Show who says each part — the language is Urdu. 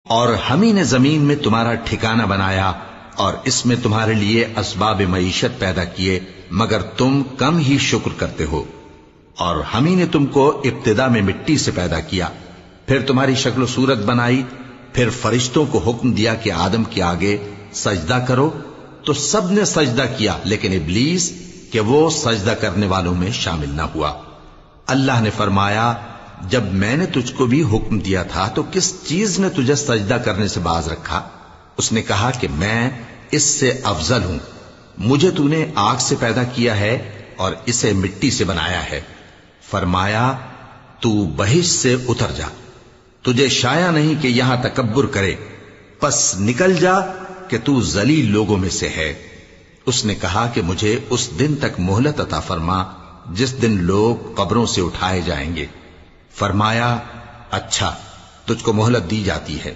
Speaker 1: اور ہم ہی نے زمین میں تمہارا ٹھکانہ بنایا اور اس میں تمہارے لیے اسباب معیشت پیدا کیے مگر تم کم ہی شکر کرتے ہو۔ اور ہم ہی نے تم کو ابتدا میں مٹی سے پیدا کیا، پھر تمہاری شکل و صورت بنائی، پھر فرشتوں کو حکم دیا کہ آدم کے آگے سجدہ کرو تو سب نے سجدہ کیا لیکن ابلیس کہ وہ سجدہ کرنے والوں میں شامل نہ ہوا۔ اللہ نے فرمایا جب میں نے تجھ کو بھی حکم دیا تھا تو کس چیز نے تجھے سجدہ کرنے سے باز رکھا؟ اس نے کہا کہ میں اس سے افضل ہوں، مجھے تو نے آگ سے پیدا کیا ہے اور اسے مٹی سے بنایا ہے۔ فرمایا تو بہشت سے اتر جا، تجھے شایع نہیں کہ یہاں تکبر کرے، پس نکل جا کہ تو ذلیل لوگوں میں سے ہے۔ اس نے کہا کہ مجھے اس دن تک مہلت عطا فرما جس دن لوگ قبروں سے اٹھائے جائیں گے۔ فرمایا اچھا، تجھ کو مہلت دی جاتی ہے۔